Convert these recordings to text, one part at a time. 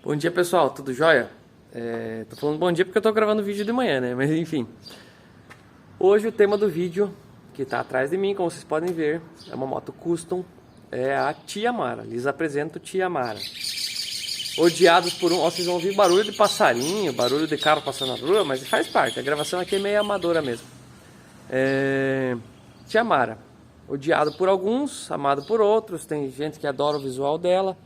Bom dia, pessoal, tudo jóia? Tô falando bom dia porque eu tô gravando vídeo de manhã, né? Mas enfim. Hoje o tema do vídeo, que tá atrás de mim, como vocês podem ver, é uma moto custom, é a Tiamara. Lhes apresento Tiamara. Odiados por um... Ó, vocês vão ouvir barulho de passarinho, barulho de carro passando na rua, mas faz parte, a gravação aqui é meio amadora mesmo. Tiamara. Odiado por alguns, amado por outros, tem gente que adora o visual dela.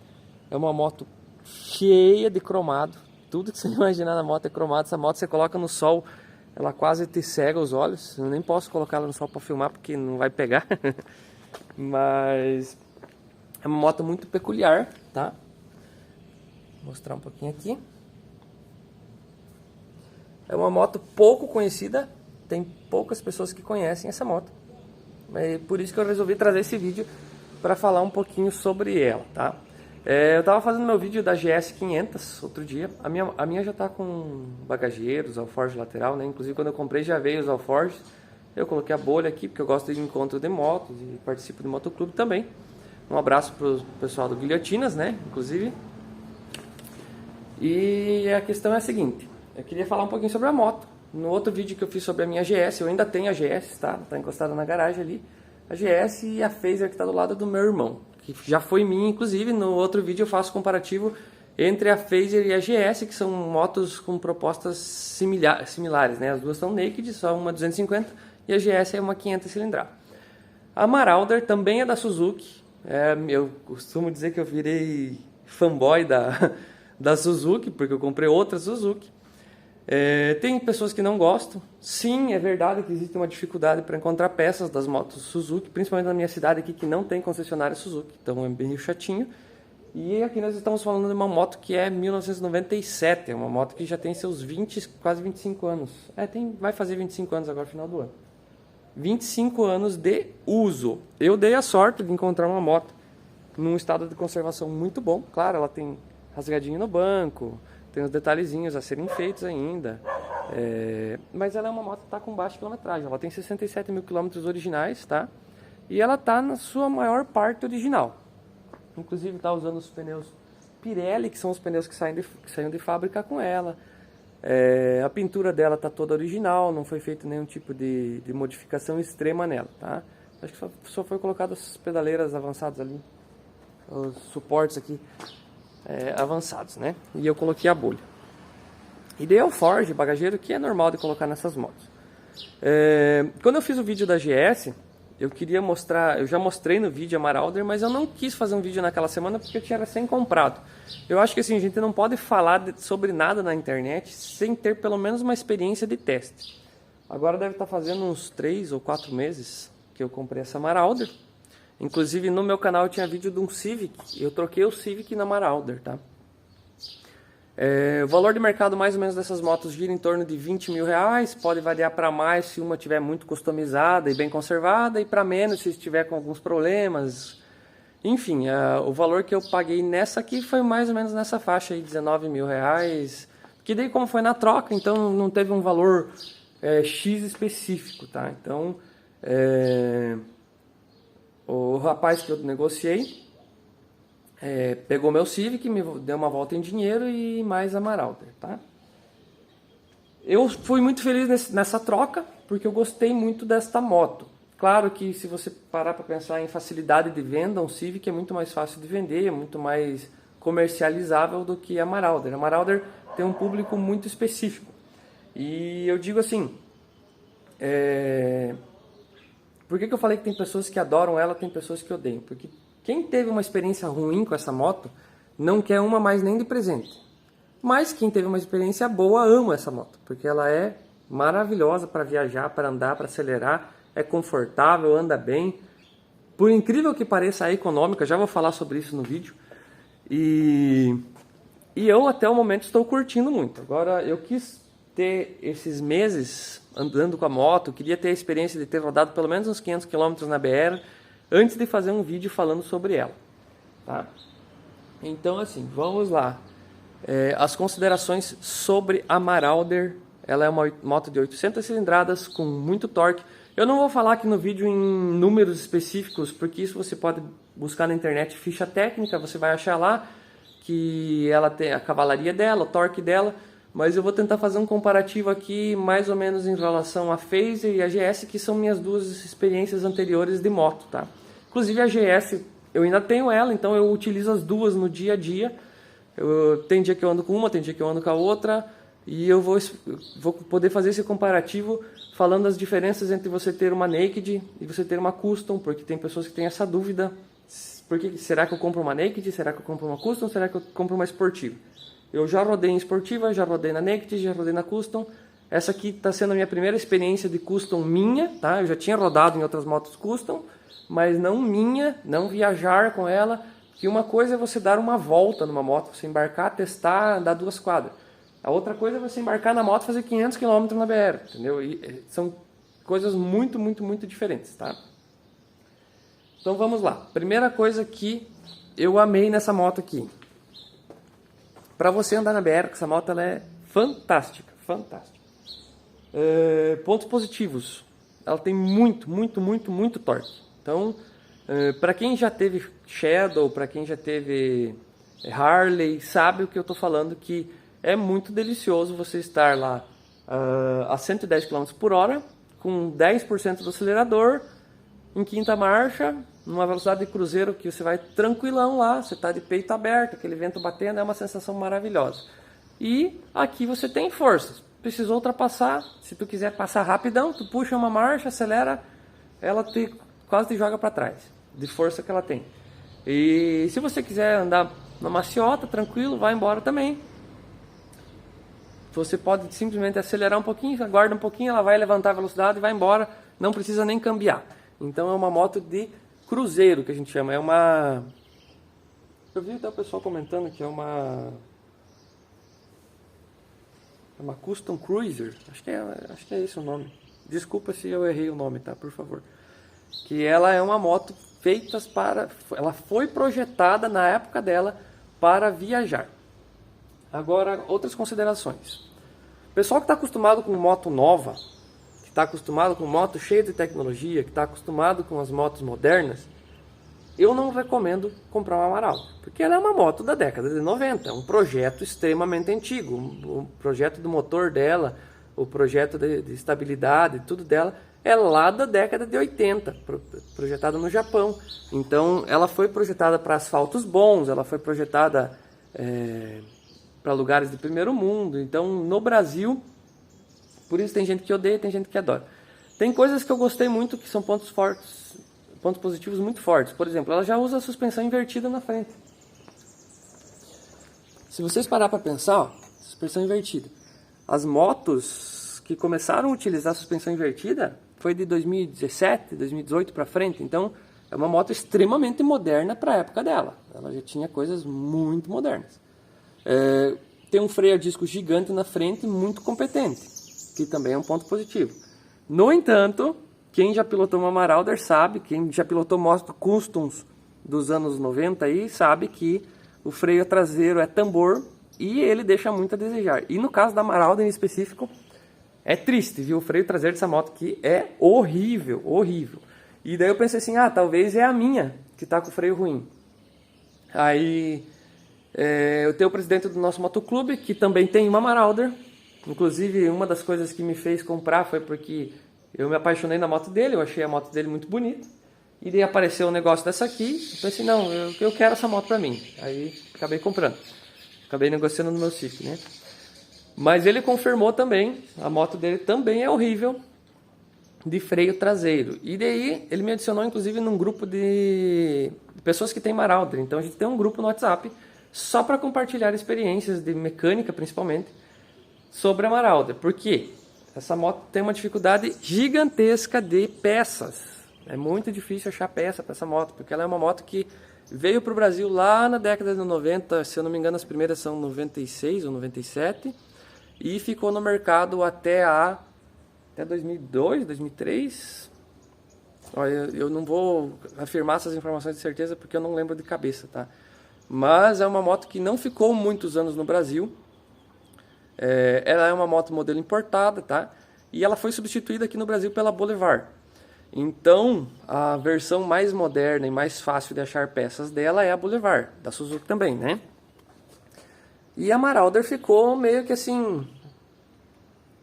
É uma moto cheia de cromado, tudo que você imaginar na moto é cromado. Essa moto você coloca no sol, ela quase te cega os olhos. Eu nem posso colocar ela no sol para filmar porque não vai pegar. Mas é uma moto muito peculiar, tá? Vou mostrar um pouquinho aqui. É uma moto pouco conhecida, tem poucas pessoas que conhecem essa moto. É por isso que eu resolvi trazer esse vídeo para falar um pouquinho sobre ela, tá? Eu tava fazendo meu vídeo da GS 500 outro dia. A minha já tá com bagageiros, alforge lateral, né? Inclusive quando eu comprei já veio os alforges. Eu coloquei a bolha aqui porque eu gosto de encontro de motos e participo do motoclube também. Um abraço pro pessoal do Guilhotinas, né? Inclusive. E a questão é a seguinte: eu queria falar um pouquinho sobre a moto. No outro vídeo que eu fiz sobre a minha GS, eu ainda tenho a GS, tá? Tá encostada na garagem ali. A GS e a Phaser que tá do lado do meu irmão, que já foi minha, inclusive. No outro vídeo eu faço comparativo entre a Phaser e a GS, que são motos com propostas similares, né? As duas são naked, só uma 250 e a GS é uma 500 cilindrada. A Marauder também é da Suzuki. Eu costumo dizer que eu virei fanboy da Suzuki, porque eu comprei outra Suzuki. Tem pessoas que não gostam. Sim, é verdade que existe uma dificuldade para encontrar peças das motos Suzuki, principalmente na minha cidade aqui que não tem concessionária Suzuki, então é bem chatinho. E aqui nós estamos falando de uma moto que é 1997, é uma moto que já tem seus 20, quase 25 anos. Vai fazer 25 anos agora no final do ano. 25 anos de uso. Eu dei a sorte de encontrar uma moto num estado de conservação muito bom. Claro, ela tem rasgadinho no banco, tem uns detalhezinhos a serem feitos ainda. Mas ela é uma moto que está com baixa quilometragem. Ela tem 67 mil quilômetros originais, tá? E ela está na sua maior parte original. Inclusive está usando os pneus Pirelli, que são os pneus que saem de fábrica com ela. A pintura dela está toda original, não foi feito nenhum tipo de modificação extrema nela, tá? Acho que só foi colocado as pedaleiras avançadas ali, os suportes aqui avançados, né? E eu coloquei a bolha. E dei alforge, bagageiro, que é normal de colocar nessas motos. Quando eu fiz o vídeo da GS, eu queria mostrar, eu já mostrei no vídeo a Marauder, mas eu não quis fazer um vídeo naquela semana porque eu tinha recém-comprado. Eu acho que assim, a gente não pode falar sobre nada na internet sem ter pelo menos uma experiência de teste. Agora deve estar fazendo uns 3 ou 4 meses que eu comprei essa Marauder. Inclusive no meu canal eu tinha vídeo de um Civic, eu troquei o Civic na Marauder, tá? O valor de mercado mais ou menos dessas motos gira em torno de 20 mil reais, pode variar para mais se uma estiver muito customizada e bem conservada, e para menos se estiver com alguns problemas. Enfim, o valor que eu paguei nessa aqui foi mais ou menos nessa faixa aí, 19 mil reais, que daí como foi na troca, então não teve um valor X específico, tá? Então, o rapaz que eu negociei pegou meu Civic, me deu uma volta em dinheiro e mais a Marauder, tá? Eu fui muito feliz nessa troca, porque eu gostei muito desta moto. Claro que se você parar para pensar em facilidade de venda, um Civic é muito mais fácil de vender, é muito mais comercializável do que a Marauder. A Marauder tem um público muito específico. E eu digo assim, por que eu falei que tem pessoas que adoram ela, tem pessoas que odeiam? Porque quem teve uma experiência ruim com essa moto, não quer uma mais nem de presente. Mas quem teve uma experiência boa, ama essa moto. Porque ela é maravilhosa para viajar, para andar, para acelerar. É confortável, anda bem. Por incrível que pareça, é econômica. Já vou falar sobre isso no vídeo. E eu até o momento estou curtindo muito. Agora eu quis ter esses meses andando com a moto. Queria ter a experiência de ter rodado pelo menos uns 500 km na BR. Antes de fazer um vídeo falando sobre ela, tá? Então assim, vamos lá. As considerações sobre a Marauder. Ela é uma moto de 800 cilindradas com muito torque. Eu não vou falar aqui no vídeo em números específicos, porque isso você pode buscar na internet, ficha técnica, você vai achar lá. que ela tem a cavalaria dela, o torque dela, mas eu vou tentar fazer um comparativo aqui mais ou menos em relação à Phaser e a GS, que são minhas duas experiências anteriores de moto, tá? Inclusive a GS, eu ainda tenho ela, então eu utilizo as duas no dia a dia. Tem dia que eu ando com uma, tem dia que eu ando com a outra, e eu vou poder fazer esse comparativo falando as diferenças entre você ter uma Naked e você ter uma Custom, porque tem pessoas que têm essa dúvida. Porque, será que eu compro uma Naked? Será que eu compro uma Custom? Será que eu compro uma esportiva? Eu já rodei em esportiva, já rodei na Naked, já rodei na Custom. Essa aqui está sendo a minha primeira experiência de Custom minha, tá? Eu já tinha rodado em outras motos Custom, mas não minha, não viajar com ela. Que uma coisa é você dar uma volta numa moto, você embarcar, testar, dar 2 quadras. A outra coisa é você embarcar na moto e fazer 500 km na BR, entendeu? E são coisas muito, muito, muito diferentes, tá? Então vamos lá. Primeira coisa que eu amei nessa moto aqui. Para você andar na BR, essa moto ela é fantástica, fantástica. Pontos positivos. Ela tem muito, muito, muito, muito torque. Então, para quem já teve Shadow, para quem já teve Harley, sabe o que eu estou falando, que é muito delicioso você estar lá a 110 km por hora, com 10% do acelerador, em quinta marcha, numa velocidade de cruzeiro que você vai tranquilão lá, você está de peito aberto, aquele vento batendo, é uma sensação maravilhosa. E aqui você tem forças, precisou ultrapassar, se tu quiser passar rapidão, tu puxa uma marcha, acelera, ela quase te joga para trás, de força que ela tem. E se você quiser andar na maciota, tranquilo, vai embora também. Você pode simplesmente acelerar um pouquinho, aguarda um pouquinho, ela vai levantar a velocidade e vai embora, não precisa nem cambiar. Então é uma moto de cruzeiro que a gente chama, é uma... Eu vi até o pessoal comentando que é uma Custom Cruiser, acho que é esse o nome. Desculpa se eu errei o nome, tá? Por favor. Que ela é uma moto feita ela foi projetada na época dela para viajar. Agora, outras considerações. O pessoal que está acostumado com moto nova, que está acostumado com moto cheia de tecnologia, que está acostumado com as motos modernas, eu não recomendo comprar uma Marauder, porque ela é uma moto da década de 90, é um projeto extremamente antigo, o projeto do motor dela, o projeto de estabilidade, tudo dela, é lá da década de 80, projetada no Japão. Então, ela foi projetada para asfaltos bons, ela foi projetada para lugares de primeiro mundo. Então, no Brasil, por isso tem gente que odeia, tem gente que adora. Tem coisas que eu gostei muito, que são pontos fortes, pontos positivos muito fortes. Por exemplo, ela já usa a suspensão invertida na frente. Se vocês parar para pensar, ó, suspensão invertida. As motos que começaram a utilizar a suspensão invertida foi de 2017, 2018 para frente. Então, é uma moto extremamente moderna para a época dela. Ela já tinha coisas muito modernas. Tem um freio a disco gigante na frente, muito competente, que também é um ponto positivo. No entanto, quem já pilotou uma Marauder sabe, quem já pilotou moto Customs dos anos 90 aí, sabe que o freio traseiro é tambor e ele deixa muito a desejar. E no caso da Marauder em específico, é triste, viu? O freio traseiro dessa moto aqui é horrível, horrível. E daí eu pensei assim, talvez é a minha que tá com o freio ruim. Aí eu tenho o presidente do nosso motoclube, que também tem uma Marauder. Inclusive, uma das coisas que me fez comprar foi porque eu me apaixonei na moto dele, eu achei a moto dele muito bonita. E daí apareceu um negócio dessa aqui, eu pensei, não, eu quero essa moto pra mim. Aí acabei comprando. Acabei negociando no meu sítio, né? Mas ele confirmou também, a moto dele também é horrível de freio traseiro. E daí ele me adicionou inclusive num grupo de pessoas que tem Marauder. Então a gente tem um grupo no WhatsApp só para compartilhar experiências de mecânica principalmente sobre a Marauder. Por quê? Essa moto tem uma dificuldade gigantesca de peças. É muito difícil achar peça para essa moto, porque ela é uma moto que veio para o Brasil lá na década de 90, se eu não me engano as primeiras são 96 ou 97, e ficou no mercado até 2002, 2003. Olha, eu não vou afirmar essas informações de certeza porque eu não lembro de cabeça, tá? Mas é uma moto que não ficou muitos anos no Brasil. Ela é uma moto modelo importada, tá? E ela foi substituída aqui no Brasil pela Boulevard. Então, a versão mais moderna e mais fácil de achar peças dela é a Boulevard, da Suzuki também, né? E a Marauder ficou meio que assim,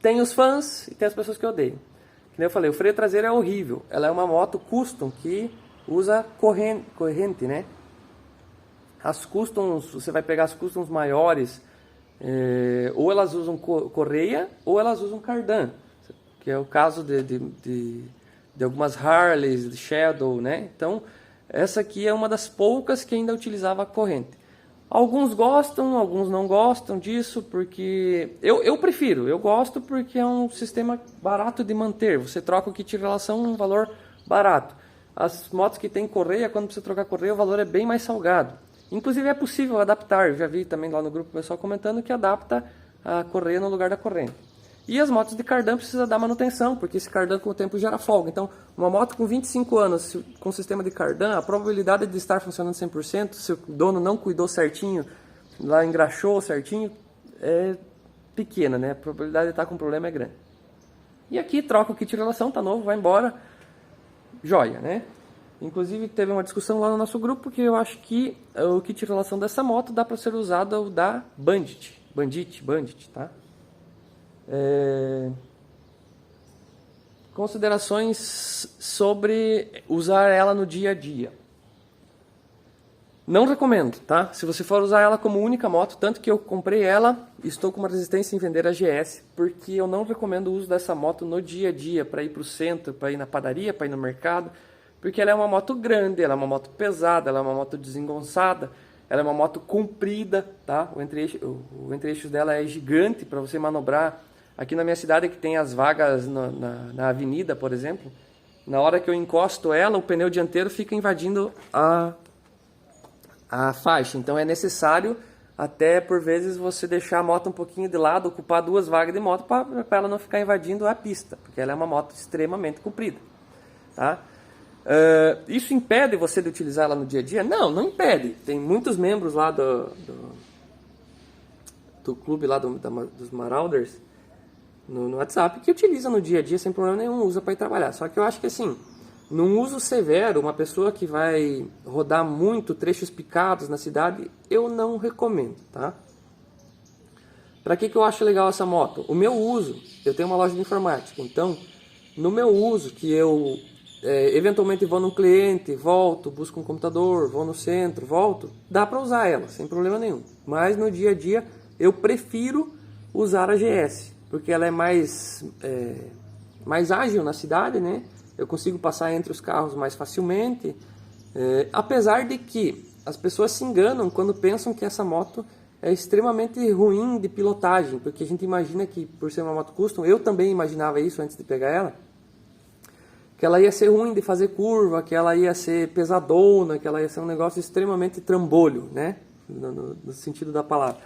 tem os fãs e tem as pessoas que odeiam. Que nem eu falei, o freio traseiro é horrível. Ela é uma moto custom que usa corrente, né? As customs, você vai pegar as customs maiores, ou elas usam correia ou elas usam cardan, que é o caso de algumas Harleys, de Shadow, né? Então, essa aqui é uma das poucas que ainda utilizava a corrente. Alguns gostam, alguns não gostam disso, porque eu prefiro, eu gosto porque é um sistema barato de manter. Você troca o kit de relação um valor barato. As motos que tem correia, quando você trocar correia, o valor é bem mais salgado. Inclusive é possível adaptar, eu já vi também lá no grupo o pessoal comentando que adapta a correia no lugar da corrente. E as motos de cardan precisa dar manutenção, porque esse cardan com o tempo gera folga. Então, uma moto com 25 anos com sistema de cardan, a probabilidade de estar funcionando 100%, se o dono não cuidou certinho, lá engraxou certinho, é pequena, né? A probabilidade de estar com problema é grande. E aqui troca o kit de relação, tá novo, vai embora, joia, né? Inclusive teve uma discussão lá no nosso grupo que eu acho que o kit de relação dessa moto dá para ser usado o da Bandit, tá? Considerações sobre usar ela no dia a dia. Não recomendo, tá? Se você for usar ela como única moto, tanto que eu comprei ela, estou com uma resistência em vender a GS, porque eu não recomendo o uso dessa moto no dia a dia, para ir para o centro, para ir na padaria, para ir no mercado, porque ela é uma moto grande, ela é uma moto pesada, ela é uma moto desengonçada, ela é uma moto comprida, tá? O entre-eixos dela é gigante para você manobrar. Aqui na minha cidade, que tem as vagas na avenida, por exemplo, na hora que eu encosto ela, o pneu dianteiro fica invadindo a faixa. Então é necessário, até por vezes, você deixar a moto um pouquinho de lado, ocupar 2 vagas de moto para ela não ficar invadindo a pista, porque ela é uma moto extremamente comprida. Tá? Isso impede você de utilizar ela no dia a dia? Não, não impede. Tem muitos membros lá do clube lá dos Marauders, no WhatsApp, que utiliza no dia a dia sem problema nenhum, usa para ir trabalhar. Só que eu acho que assim, num uso severo, uma pessoa que vai rodar muito trechos picados na cidade, eu não recomendo, tá? Para que eu acho legal essa moto? O meu uso, eu tenho uma loja de informática, então no meu uso, que eu eventualmente vou num cliente, volto, busco um computador, vou no centro, volto, dá para usar ela, sem problema nenhum. Mas no dia a dia eu prefiro usar a GS, porque ela é mais ágil na cidade, né? Eu consigo passar entre os carros mais facilmente, apesar de que as pessoas se enganam quando pensam que essa moto é extremamente ruim de pilotagem, porque a gente imagina que, por ser uma moto custom, eu também imaginava isso antes de pegar ela, que ela ia ser ruim de fazer curva, que ela ia ser pesadona, que ela ia ser um negócio extremamente trambolho, né? No sentido da palavra.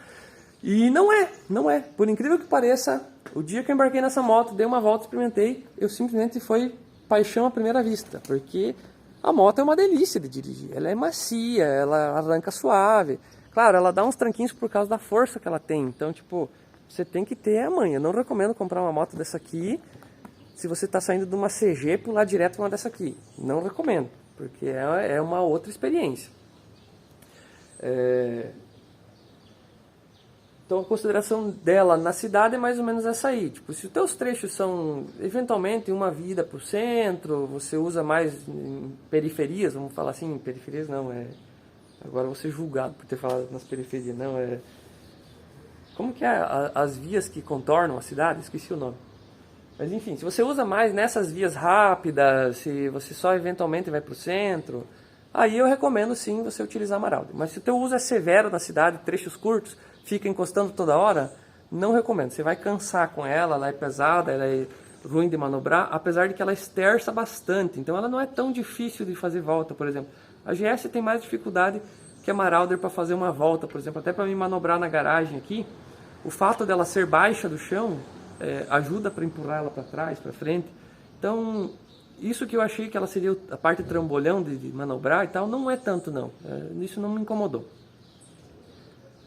E não é. Por incrível que pareça, o dia que eu embarquei nessa moto, dei uma volta, experimentei, eu simplesmente foi paixão à primeira vista, porque a moto é uma delícia de dirigir. Ela é macia, ela arranca suave. Claro, ela dá uns tranquinhos por causa da força que ela tem. Então, tipo, você tem que ter a manha. Eu não recomendo comprar uma moto dessa aqui se você está saindo de uma CG e pular direto uma dessa aqui. Não recomendo, porque é uma outra experiência. Então a consideração dela na cidade é mais ou menos essa aí. Tipo, se os teus trechos são eventualmente uma vida para o centro, você usa mais em periferias, vamos falar assim, periferias não, agora vou ser julgado por ter falado nas periferias, não, como que é as vias que contornam a cidade? Esqueci o nome. Mas enfim, se você usa mais nessas vias rápidas, se você só eventualmente vai para o centro, aí eu recomendo sim você utilizar a Marauder. Mas se o teu uso é severo na cidade, trechos curtos, fica encostando toda hora, não recomendo. Você vai cansar com ela é pesada, ela é ruim de manobrar, apesar de que ela esterça bastante. Então ela não é tão difícil de fazer volta, por exemplo. A GS tem mais dificuldade que a Marauder para fazer uma volta, por exemplo, até para me manobrar na garagem aqui. O fato dela ser baixa do chão ajuda para empurrar ela para trás, para frente. Então, isso que eu achei que ela seria a parte trambolhão de manobrar e tal, não é tanto não. Isso não me incomodou.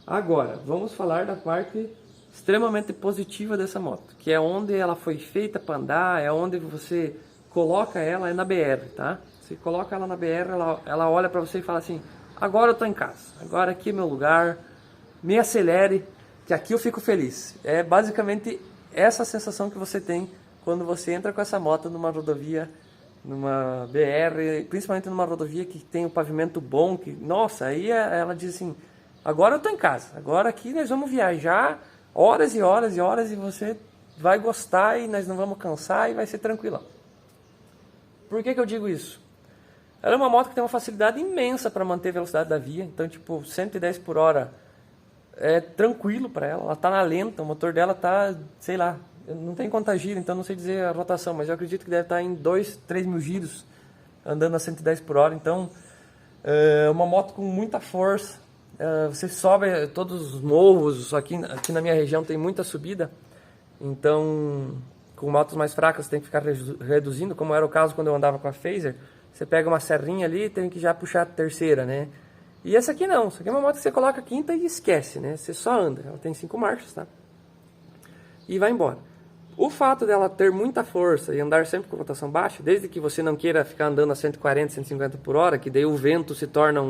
Agora, vamos falar da parte extremamente positiva dessa moto, que é onde ela foi feita para andar, é onde você coloca ela, é na BR, tá? Você coloca ela na BR, ela olha para você e fala assim, agora eu tô em casa, agora aqui é meu lugar, me acelere, que aqui eu fico feliz. É basicamente essa sensação que você tem quando você entra com essa moto numa rodovia, numa BR, principalmente numa rodovia que tem um pavimento bom, que, nossa, aí ela diz assim, agora eu tô em casa, agora aqui nós vamos viajar horas e horas e horas e você vai gostar e nós não vamos cansar e vai ser tranquilão. Por que eu digo isso? Ela é uma moto que tem uma facilidade imensa para manter a velocidade da via, então tipo 110 por hora é tranquilo para ela tá na lenta, o motor dela tá, sei lá, não tem quanta gira, então não sei dizer a rotação, mas eu acredito que deve estar em 2, 3 mil giros andando a 110 por hora, então é uma moto com muita força, você sobe todos os morros, aqui na minha região tem muita subida, então com motos mais fracas você tem que ficar reduzindo, como era o caso quando eu andava com a Fazer, você pega uma serrinha ali e tem que já puxar a terceira, né? E essa aqui não, essa aqui é uma moto que você coloca a quinta e esquece, né? Você só anda, ela tem 5 marchas, tá? E vai embora. O fato dela ter muita força e andar sempre com rotação baixa, desde que você não queira ficar andando a 140, 150 por hora, que daí o vento se torna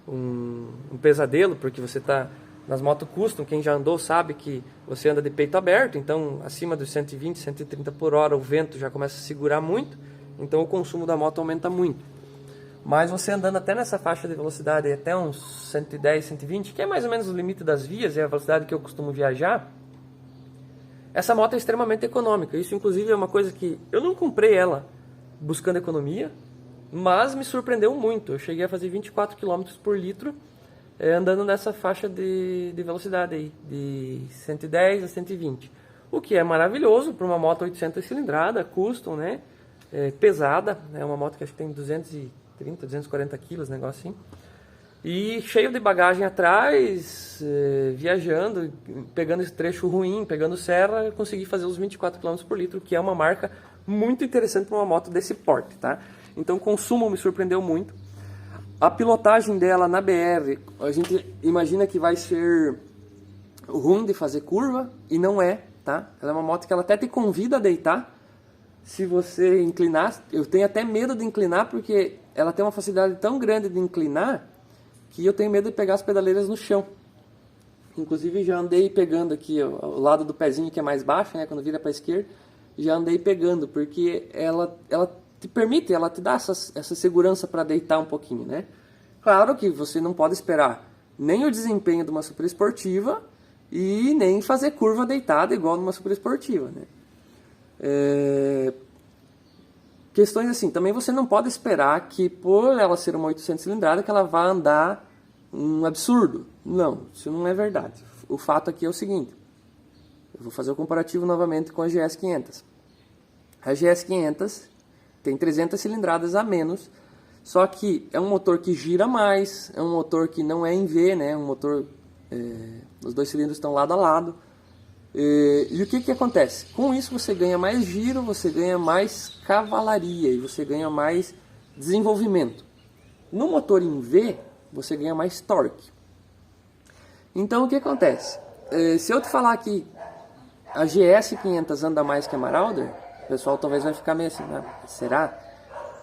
um pesadelo, porque você está nas motos custom, quem já andou sabe que você anda de peito aberto, então acima dos 120, 130 por hora o vento já começa a segurar muito, então o consumo da moto aumenta muito. Mas você andando até nessa faixa de velocidade, até uns 110, 120, que é mais ou menos o limite das vias, é a velocidade que eu costumo viajar, essa moto é extremamente econômica. Isso inclusive é uma coisa que eu não comprei ela buscando economia, mas me surpreendeu muito. Eu cheguei a fazer 24 km por litro andando nessa faixa de velocidade aí, de 110 a 120. O que é maravilhoso para uma moto 800 cilindrada, custom, né? Pesada, é uma moto que acho que tem 230, 240 quilos, negócio assim. E cheio de bagagem atrás, viajando, pegando esse trecho ruim, pegando serra, eu consegui fazer os 24 km por litro, que é uma marca muito interessante para uma moto desse porte, tá? Então o consumo me surpreendeu muito. A pilotagem dela na BR, a gente imagina que vai ser ruim de fazer curva, e não é, tá? Ela é uma moto que ela até te convida a deitar, se você inclinar. Eu tenho até medo de inclinar, porque ela tem uma facilidade tão grande de inclinar, que eu tenho medo de pegar as pedaleiras no chão. Inclusive já andei pegando aqui o lado do pezinho que é mais baixo, né, quando vira para a esquerda, já andei pegando, porque ela te permite, ela te dá essa segurança para deitar um pouquinho, né? Claro que você não pode esperar nem o desempenho de uma super esportiva e nem fazer curva deitada igual numa super esportiva, né? Questões assim, também você não pode esperar que por ela ser uma 800 cilindrada que ela vá andar um absurdo. Não, isso não é verdade. O fato aqui é o seguinte, eu vou fazer o comparativo novamente com a GS 500. A GS 500 tem 300 cilindradas a menos, só que é um motor que gira mais, é um motor que não é em V, né? Um motor, os dois cilindros estão lado a lado. E o que acontece? Com isso você ganha mais giro, você ganha mais cavalaria e você ganha mais desenvolvimento. No motor em V, você ganha mais torque. Então o que acontece? Se eu te falar que a GS 500 anda mais que a Marauder, o pessoal talvez vai ficar meio assim, né? Será?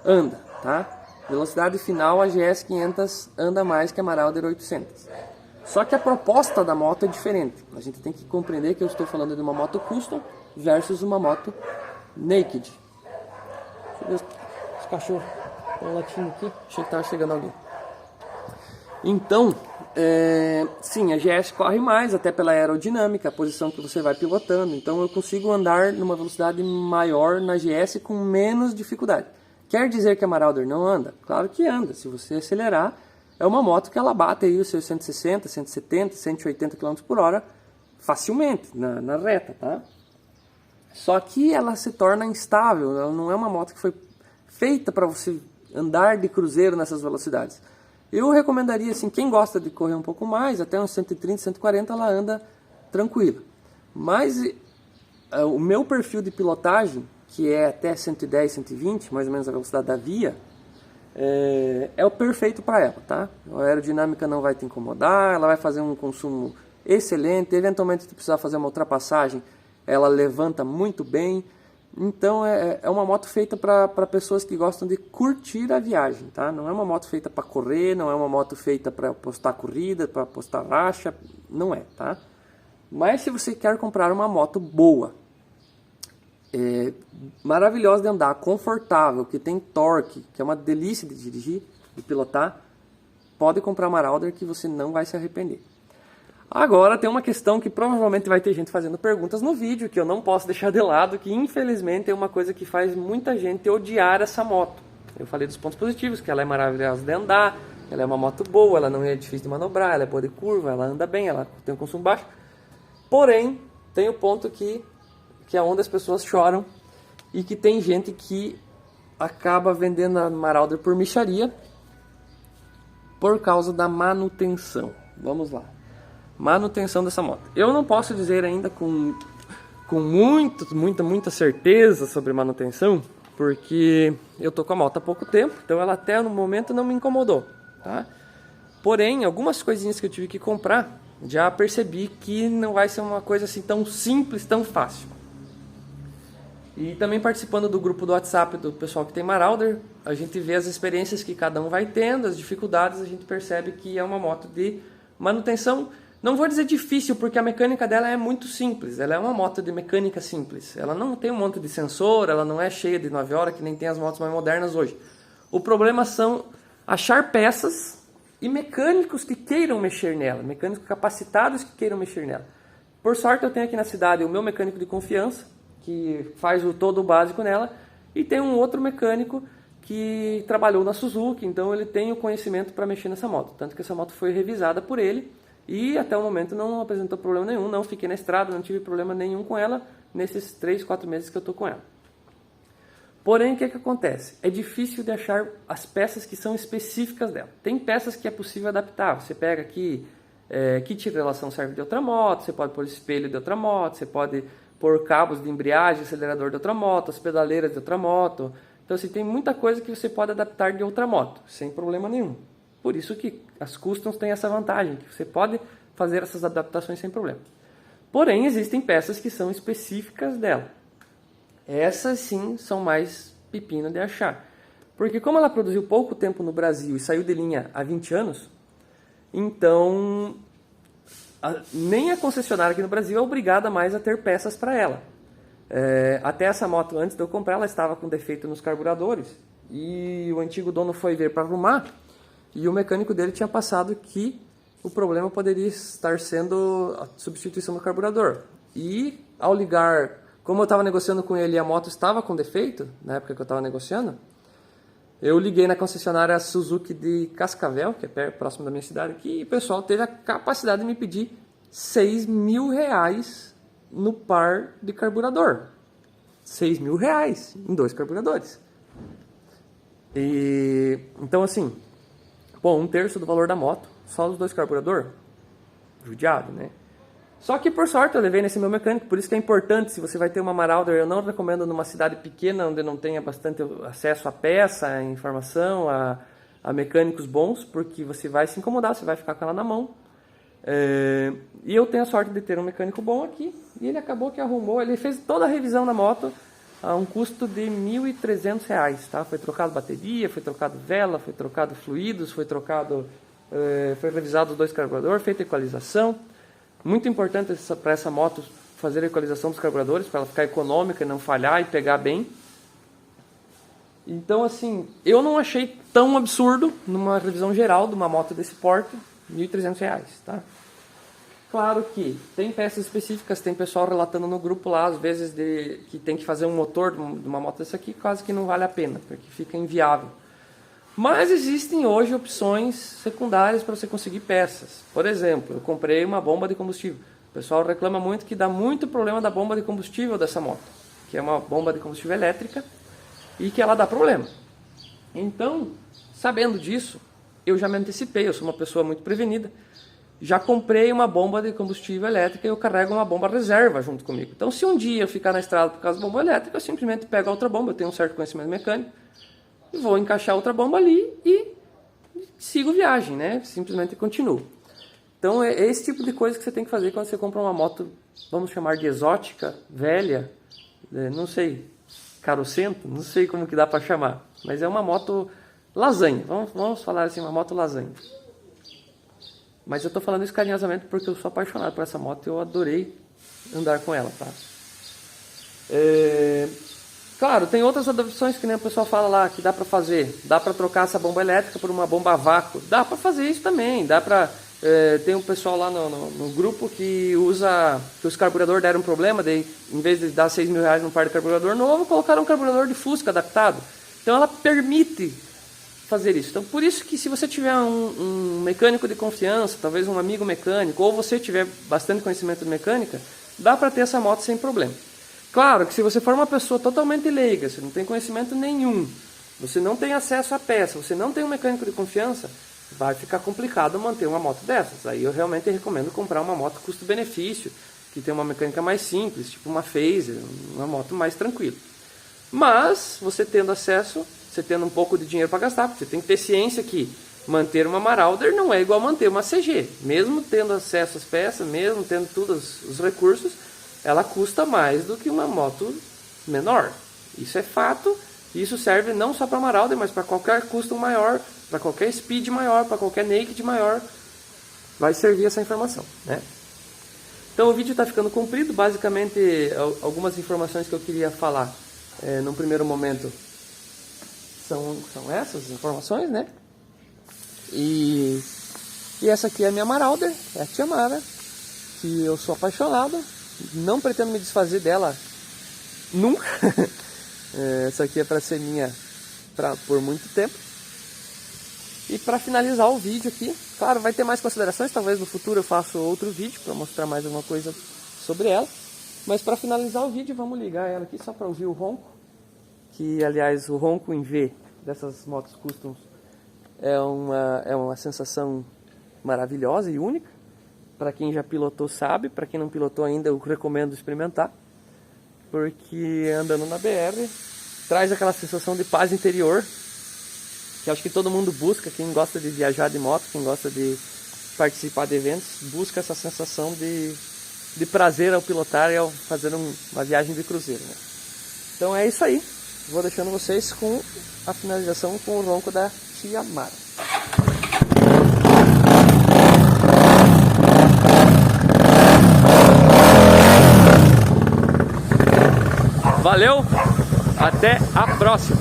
Anda, tá? Velocidade final, a GS 500 anda mais que a Marauder 800. Só que a proposta da moto é diferente. A gente tem que compreender que eu estou falando de uma moto custom versus uma moto naked. Deixa eu ver os cachorros. Tem um latinho aqui. Achei que estava chegando alguém. Então, sim, a GS corre mais, até pela aerodinâmica, a posição que você vai pilotando. Então eu consigo andar numa velocidade maior na GS com menos dificuldade. Quer dizer que a Marauder não anda? Claro que anda. Se você acelerar, é uma moto que ela bate aí os seus 160, 170, 180 km por hora facilmente, na reta, tá? Só que ela se torna instável, ela não é uma moto que foi feita para você andar de cruzeiro nessas velocidades. Eu recomendaria, assim, quem gosta de correr um pouco mais, até uns 130, 140, ela anda tranquila. Mas o meu perfil de pilotagem, que é até 110, 120, mais ou menos a velocidade da via, é o perfeito para ela, tá? A aerodinâmica não vai te incomodar, ela vai fazer um consumo excelente, eventualmente se tu precisar fazer uma ultrapassagem, ela levanta muito bem, Então é uma moto feita para pessoas que gostam de curtir a viagem, tá? Não é uma moto feita para correr, não é uma moto feita para postar corrida, para postar racha, não é, tá? Mas se você quer comprar uma moto boa, maravilhosa de andar, confortável, que tem torque, que é uma delícia de dirigir, de pilotar, pode comprar uma Marauder que você não vai se arrepender. Agora tem uma questão que provavelmente vai ter gente fazendo perguntas no vídeo, que eu não posso deixar de lado, que infelizmente é uma coisa que faz muita gente odiar essa moto. Eu falei dos pontos positivos, que ela é maravilhosa de andar, ela é uma moto boa, ela não é difícil de manobrar, ela é boa de curva, ela anda bem, ela tem um consumo baixo. Porém, tem o ponto que é onde as pessoas choram e que tem gente que acaba vendendo a Marauder por mixaria por causa da manutenção. Vamos lá. Manutenção dessa moto. Eu não posso dizer ainda com muita certeza sobre manutenção, porque eu tô com a moto há pouco tempo, então ela até no momento não me incomodou, tá? Porém, algumas coisinhas que eu tive que comprar, já percebi que não vai ser uma coisa assim tão simples, tão fácil. E também participando do grupo do WhatsApp do pessoal que tem Marauder, a gente vê as experiências que cada um vai tendo, as dificuldades, a gente percebe que é uma moto de manutenção. Não vou dizer difícil, porque a mecânica dela é muito simples. Ela é uma moto de mecânica simples. Ela não tem um monte de sensor, ela não é cheia de 9 horas, que nem tem as motos mais modernas hoje. O problema são achar peças e mecânicos que queiram mexer nela, mecânicos capacitados que queiram mexer nela. Por sorte, eu tenho aqui na cidade o meu mecânico de confiança, que faz todo o básico nela, e tem um outro mecânico que trabalhou na Suzuki, então ele tem o conhecimento para mexer nessa moto. Tanto que essa moto foi revisada por ele, e até o momento não apresentou problema nenhum, não fiquei na estrada, não tive problema nenhum com ela nesses 3, 4 meses que eu estou com ela. Porém, o que acontece? É difícil de achar as peças que são específicas dela. Tem peças que é possível adaptar. Você pega aqui, kit de relação serve de outra moto, você pode pôr espelho de outra moto, você pode pôr cabos de embreagem, acelerador de outra moto, as pedaleiras de outra moto. Então, assim, tem muita coisa que você pode adaptar de outra moto, sem problema nenhum. Por isso que as Customs têm essa vantagem, que você pode fazer essas adaptações sem problema. Porém, existem peças que são específicas dela. Essas sim são mais pepino de achar. Porque como ela produziu pouco tempo no Brasil e saiu de linha há 20 anos, então nem a concessionária aqui no Brasil é obrigada mais a ter peças para ela. Até essa moto, antes de eu comprar, ela estava com defeito nos carburadores. E o antigo dono foi ver para arrumar. E o mecânico dele tinha passado que o problema poderia estar sendo a substituição do carburador. E ao ligar, como eu estava negociando com ele e a moto estava com defeito, na época que eu estava negociando, eu liguei na concessionária Suzuki de Cascavel, que é próximo da minha cidade aqui, e o pessoal teve a capacidade de me pedir R$6.000 no par de carburador. R$6.000 em 2 carburadores. Então assim, bom, 1/3 do valor da moto, só dos 2 carburadores, judiado, né? Só que por sorte eu levei nesse meu mecânico, por isso que é importante, se você vai ter uma Marauder, eu não recomendo numa cidade pequena, onde não tenha bastante acesso a peça, a informação, a mecânicos bons, porque você vai se incomodar, você vai ficar com ela na mão. E eu tenho a sorte de ter um mecânico bom aqui, e ele acabou que arrumou, ele fez toda a revisão da moto a um custo de R$1.300, tá? Foi trocado bateria, foi trocado vela, foi trocado fluidos, foi revisado os 2 carburadores, feita equalização. Muito importante para essa moto fazer a equalização dos carburadores, para ela ficar econômica e não falhar e pegar bem. Então, assim, eu não achei tão absurdo, numa revisão geral de uma moto desse porte, R$1.300, tá? Claro que tem peças específicas, tem pessoal relatando no grupo lá, às vezes, que tem que fazer um motor de uma moto dessa aqui, quase que não vale a pena, porque fica inviável. Mas existem hoje opções secundárias para você conseguir peças. Por exemplo, eu comprei uma bomba de combustível. O pessoal reclama muito que dá muito problema da bomba de combustível dessa moto, que é uma bomba de combustível elétrica e que ela dá problema. Então, sabendo disso, eu já me antecipei, eu sou uma pessoa muito prevenida. Já comprei uma bomba de combustível elétrica e eu carrego uma bomba reserva junto comigo. Então, se um dia eu ficar na estrada por causa da bomba elétrica, eu simplesmente pego a outra bomba, eu tenho um certo conhecimento mecânico, e vou encaixar outra bomba ali e sigo viagem, né? Simplesmente continuo. Então, é esse tipo de coisa que você tem que fazer quando você compra uma moto, vamos chamar de exótica, velha, não sei, carocento, não sei como que dá para chamar, mas é uma moto lasanha, vamos falar assim, uma moto lasanha. Mas eu tô falando isso carinhosamente porque eu sou apaixonado por essa moto e eu adorei andar com ela, tá? Claro, tem outras adaptações que nem o pessoal fala lá que dá para fazer. Dá para trocar essa bomba elétrica por uma bomba a vácuo. Dá para fazer isso também. Dá para tem um pessoal lá no grupo que usa que os carburadores deram um problema, daí em vez de dar R$6.000 num par de carburador novo, colocaram um carburador de Fusca adaptado. Então ela permite fazer isso. Então por isso que se você tiver um mecânico de confiança, talvez um amigo mecânico, ou você tiver bastante conhecimento de mecânica, dá para ter essa moto sem problema. Claro que se você for uma pessoa totalmente leiga, você não tem conhecimento nenhum, você não tem acesso à peça, você não tem um mecânico de confiança, vai ficar complicado manter uma moto dessas. Aí eu realmente recomendo comprar uma moto custo-benefício, que tem uma mecânica mais simples, tipo uma Phaser, uma moto mais tranquila. Mas você tendo acesso, você tendo um pouco de dinheiro para gastar, porque você tem que ter ciência que manter uma Marauder não é igual manter uma CG. Mesmo tendo acesso às peças, mesmo tendo todos os recursos, ela custa mais do que uma moto menor. Isso é fato. Isso serve não só para Marauder, mas para qualquer custom maior, para qualquer speed maior, para qualquer naked maior. Vai servir essa informação, né? Então o vídeo está ficando comprido. Basicamente, algumas informações que eu queria falar num primeiro momento são essas informações, né? E essa aqui é a minha Marauder, é a Tia Mara, que eu sou apaixonado. Não pretendo me desfazer dela nunca. Essa aqui é para ser minha por muito tempo. E para finalizar o vídeo aqui, claro, vai ter mais considerações. Talvez no futuro eu faça outro vídeo para mostrar mais alguma coisa sobre ela. Mas para finalizar o vídeo, vamos ligar ela aqui só para ouvir o ronco. Que aliás, o ronco em V dessas motos customs é uma sensação maravilhosa e única. Para quem já pilotou sabe, para quem não pilotou ainda eu recomendo experimentar, porque andando na BR traz aquela sensação de paz interior, que acho que todo mundo busca, quem gosta de viajar de moto, quem gosta de participar de eventos, busca essa sensação de prazer ao pilotar e ao fazer uma viagem de cruzeiro, né? Então é isso aí, vou deixando vocês com a finalização com o ronco da Tia Mara. Valeu, até a próxima!